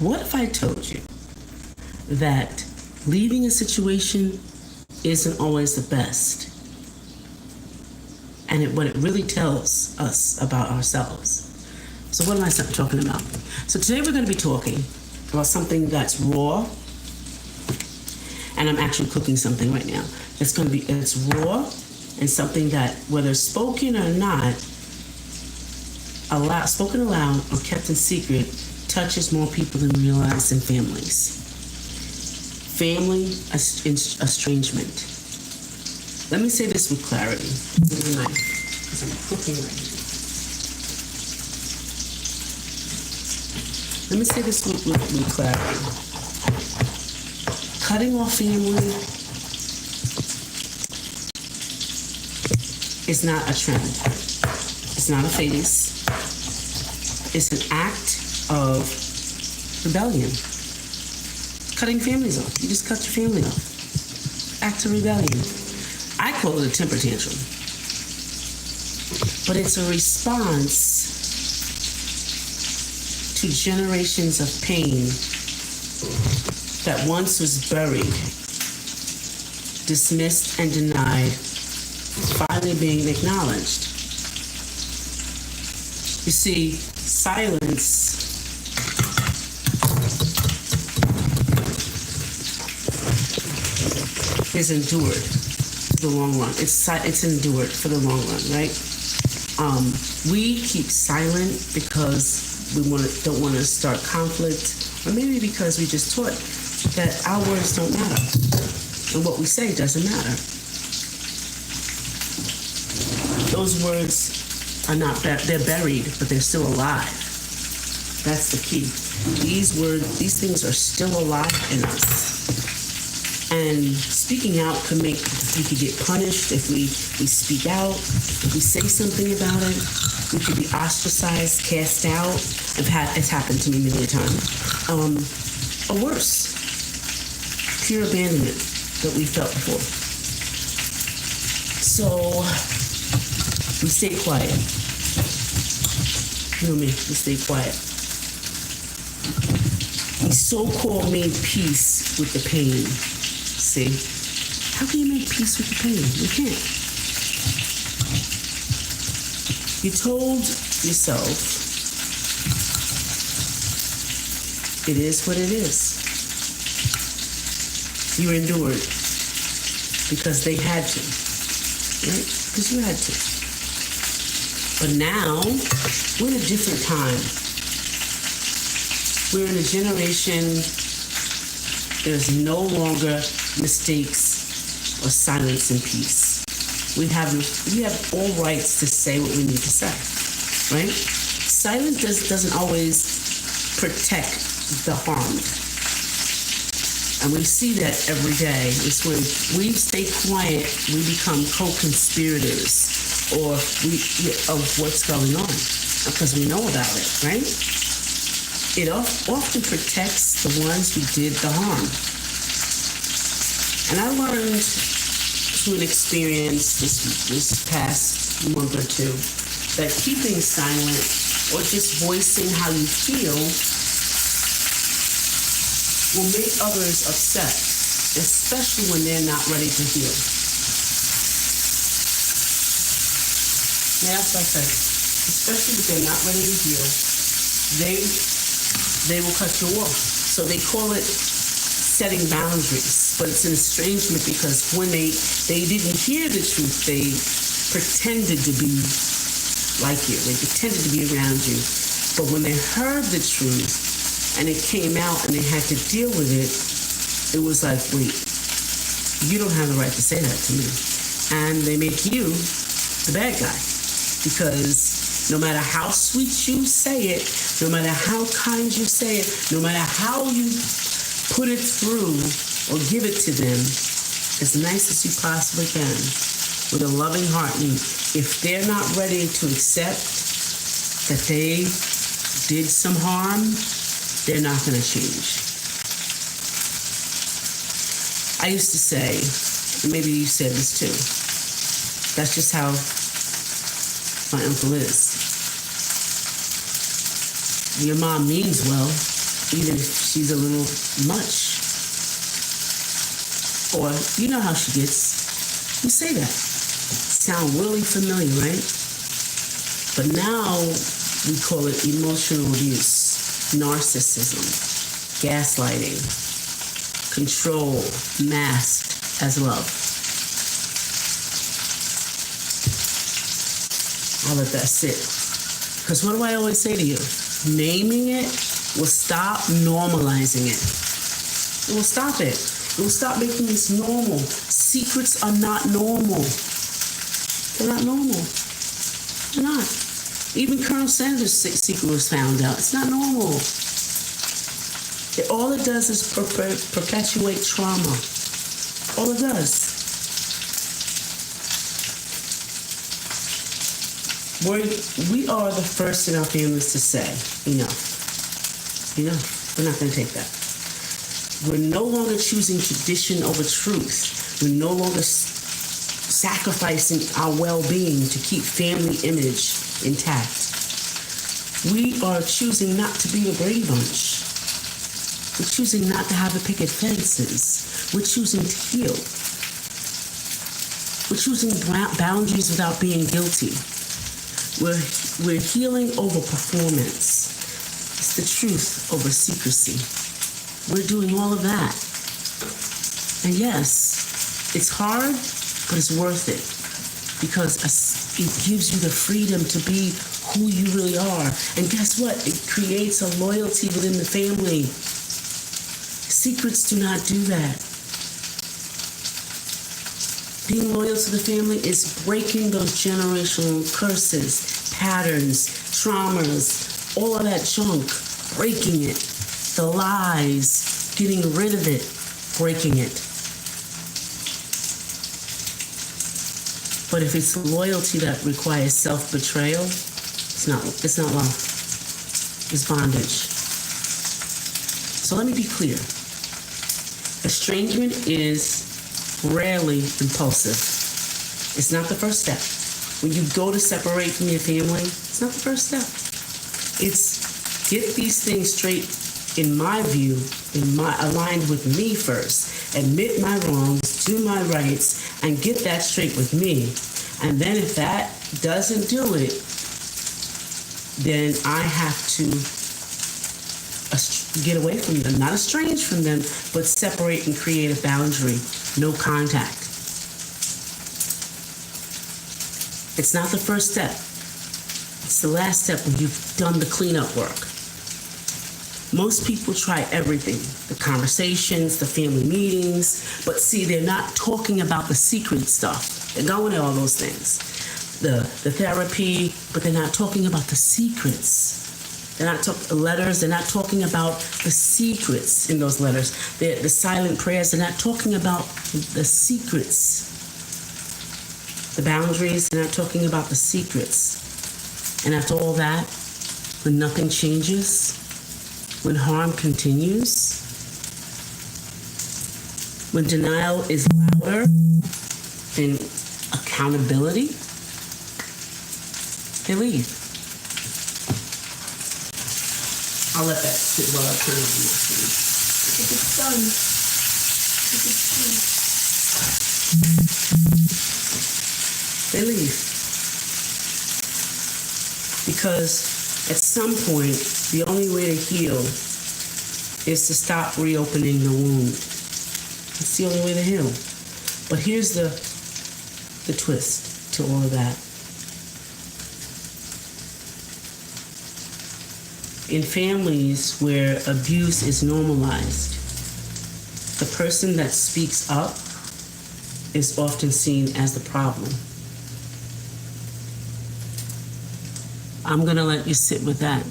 What if I told you that leaving a situation isn't always the best? And what it really tells us about ourselves. So what am I talking about? So today we're going to be talking about something that's raw, and I'm actually cooking something right now. It's raw and something that, whether spoken or not, spoken aloud or kept in secret, touches more people than realized in families. Family estrangement. Let me say this with clarity. Because I'm cooking right now. Let me say this with clarity. Cutting off family is not a trend. It's not a phase. It's an act of rebellion. Cutting families off. You just cut your family off. Act of rebellion. I call it a temper tantrum. But it's a response to generations of pain that once was buried, dismissed and denied, finally being acknowledged. You see, silence is endured for the long run. It's endured for the long run, right? We keep silent because we don't want to start conflict, or maybe because we just taught that our words don't matter and what we say doesn't matter. Those words are not, they're buried, but they're still alive. That's the key. These things are still alive in us. And speaking out we could get punished if we speak out, if we say something about it. We could be ostracized, cast out. It's happened to me many times. Or worse, pure abandonment that we felt before. So we stay quiet. You know me, we stay quiet. We so-called made peace with the pain. See? How can you make peace with the pain? You can't. You told yourself, it is what it is. You endured because they had to, right? Because you had to. But now, we're in a different time. We're in a generation, there's no longer mistakes or silence in peace. We have all rights to say what we need to say, right? Silence doesn't always protect the harmed. And we see that every day. It's when we stay quiet, we become co-conspirators of what's going on because we know about it, right? It often protects the ones who did the harm. And I learned through an experience this past month or two that keeping silent or just voicing how you feel will make others upset, especially when they're not ready to heal. Yeah, that's what I said. Especially if they're not ready to heal, they will cut you off. So they call it setting boundaries, but it's an estrangement because when they didn't hear the truth, they pretended to be like you. They pretended to be around you. But when they heard the truth and it came out and they had to deal with it, it was like, wait, you don't have the right to say that to me. And they make you the bad guy. Because no matter how sweet you say it, no matter how kind you say it, no matter how you put it through or give it to them, as nice as you possibly can, with a loving heart. And if they're not ready to accept that they did some harm, they're not going to change. I used to say, and maybe you said this too, that's just how my uncle is. Your mom means well, even if she's a little much. Or, you know how she gets. You say that. Sound really familiar, right? But now we call it emotional abuse, narcissism, gaslighting, control, masked as love. I'll let that sit. Because what do I always say to you? Naming it will stop normalizing it. It will stop it. It will stop making this normal. Secrets are not normal. They're not normal. They're not. Even Colonel Sanders' secret was found out. It's not normal. All it does is perpetuate trauma. All it does. We are the first in our families to say, enough. Enough. We're not going to take that. We're no longer choosing tradition over truth. We're no longer sacrificing our well-being to keep family image intact. We are choosing not to be the Brady Bunch. We're choosing not to have the picket fences. We're choosing to heal. We're choosing boundaries without being guilty. We're healing over performance. It's the truth over secrecy. We're doing all of that. And yes, it's hard, but it's worth it. Because it gives you the freedom to be who you really are. And guess what? It creates a loyalty within the family. Secrets do not do that. Being loyal to the family is breaking those generational curses, patterns, traumas, all of that junk, breaking it. The lies, getting rid of it, breaking it. But if it's loyalty that requires self-betrayal, it's not love. It's bondage. So let me be clear. Estrangement is rarely impulsive. It's not the first step. When you go to separate from your family, it's not the first step. It's get these things straight, in my view, aligned with me first. Admit my wrongs, do my rights, and get that straight with me. And then if that doesn't do it, then I have to get away from them. Not estrange from them, but separate and create a boundary. No contact. It's not the first step. It's the last step when you've done the cleanup work. Most people try everything, the conversations, the family meetings, but see, they're not talking about the secret stuff. They're going to all those things. The therapy, but they're not talking about the secrets. They're not talking letters, they're not talking about the secrets in those letters. The silent prayers, they're not talking about the secrets. The boundaries, they're not talking about the secrets. And after all that, when nothing changes, when harm continues, when denial is louder than accountability, they leave. I'll let that sit while I turn on my screen. I think it's done. They leave. Because at some point, the only way to heal is to stop reopening the wound. It's the only way to heal. But here's the twist to all of that. In families where abuse is normalized, the person that speaks up is often seen as the problem. I'm going to let you sit with that.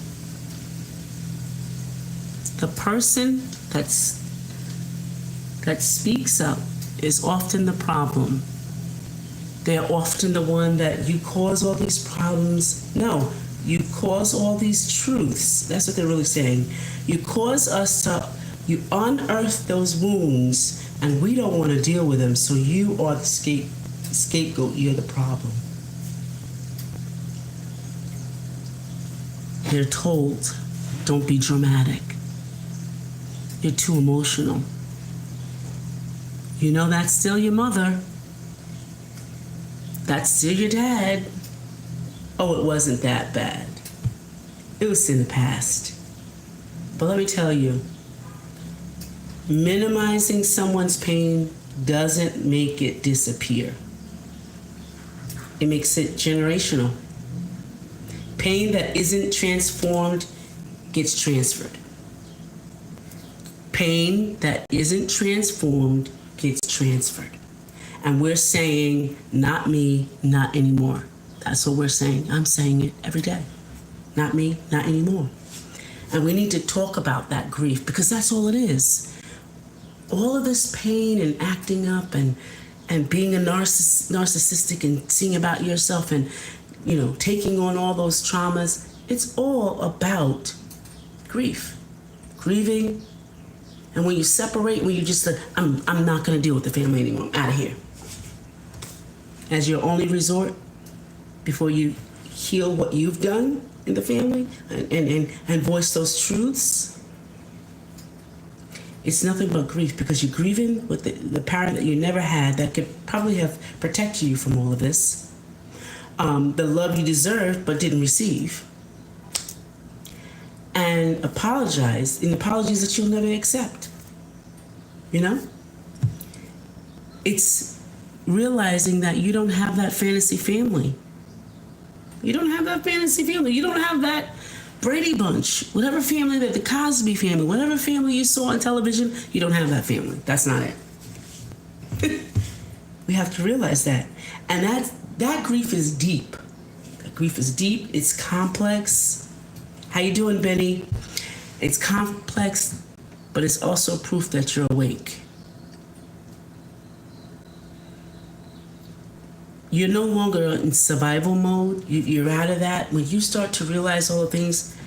The person that speaks up is often the problem. They're often the one that you cause all these problems. No, you cause all these truths. That's what they're really saying. You cause us to, you unearth those wounds, and we don't want to deal with them, so you are the scapegoat, you're the problem. They're told, don't be dramatic. You're too emotional. You know that's still your mother. That's still your dad. Oh, it wasn't that bad. It was in the past. But let me tell you, minimizing someone's pain doesn't make it disappear. It makes it generational. Pain that isn't transformed gets transferred. Pain that isn't transformed gets transferred. And we're saying, not me, not anymore. That's what we're saying. I'm saying it every day. Not me, not anymore. And we need to talk about that grief, because that's all it is. All of this pain and acting up and being a narcissistic and seeing about yourself and, taking on all those traumas, it's all about grief. Grieving. And when you separate, when you just say, I'm not going to deal with the family anymore, I'm out of here, as your only resort before you heal what you've done in the family and voice those truths, it's nothing but grief, because you're grieving with the parent that you never had that could probably have protected you from all of this, the love you deserved but didn't receive, and apologies that you'll never accept. It's realizing that you don't have that fantasy family. You don't have that fantasy family. You don't have that Brady Bunch, whatever family, that the Cosby family, whatever family you saw on television, you don't have that family. That's not it. We have to realize that. And that grief is deep. That grief is deep. It's complex. How you doing, Benny? It's complex, but it's also proof that you're awake. You're no longer in survival mode. You're out of that. When you start to realize all the things,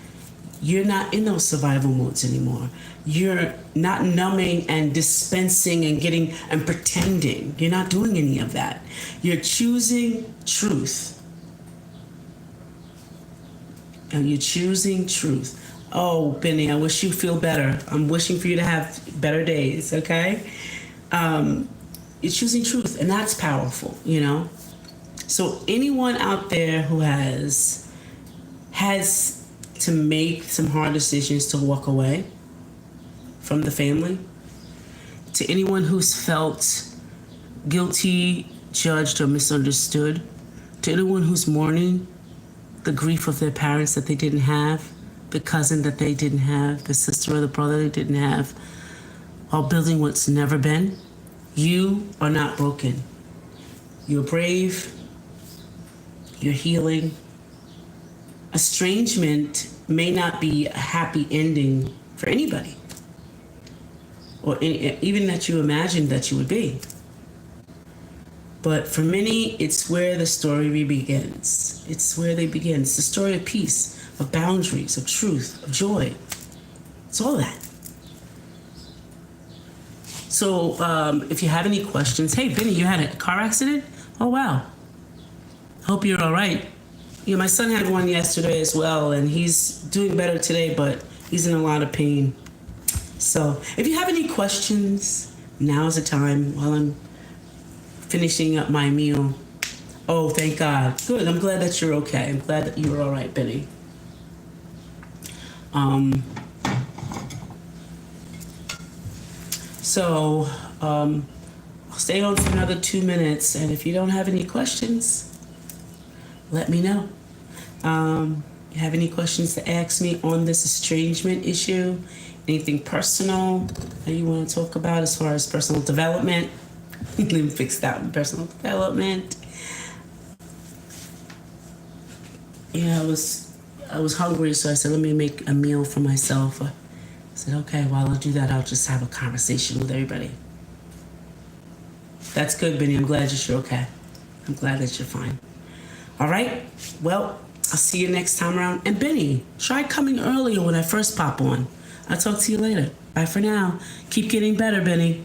you're not in those survival modes anymore. You're not numbing and dispensing and getting and pretending. You're not doing any of that. You're choosing truth. And you're choosing truth. Oh, Benny, I wish you feel better. I'm wishing for you to have better days, okay? You're choosing truth, and that's powerful, So anyone out there who has to make some hard decisions to walk away from the family, to anyone who's felt guilty, judged, or misunderstood, to anyone who's mourning the grief of their parents that they didn't have, the cousin that they didn't have, the sister or the brother they didn't have, while building what's never been, you are not broken. You're brave. You're healing. Estrangement may not be a happy ending for anybody, or even that you imagined that you would be. But for many, it's where the story begins. It's where they begin. It's the story of peace, of boundaries, of truth, of joy. It's all that. So if you have any questions, hey, Benny, you had a car accident? Oh, wow. Hope you're all right. My son had one yesterday as well, and he's doing better today, but he's in a lot of pain. So if you have any questions, now's the time while I'm finishing up my meal. Oh, thank God. Good. I'm glad that you're okay. I'm glad that you're all right, Benny. So I'll stay on for another 2 minutes, and if you don't have any questions, let me know. You have any questions to ask me on this estrangement issue? Anything personal that you want to talk about as far as personal development? Let me fix that one. Personal development. I was hungry, so I said, let me make a meal for myself. I said, okay, while I'll do that, I'll just have a conversation with everybody. That's good, Benny. I'm glad that you're okay. I'm glad that you're fine. All right. Well, I'll see you next time around. And Benny, try coming earlier when I first pop on. I'll talk to you later. Bye for now. Keep getting better, Benny.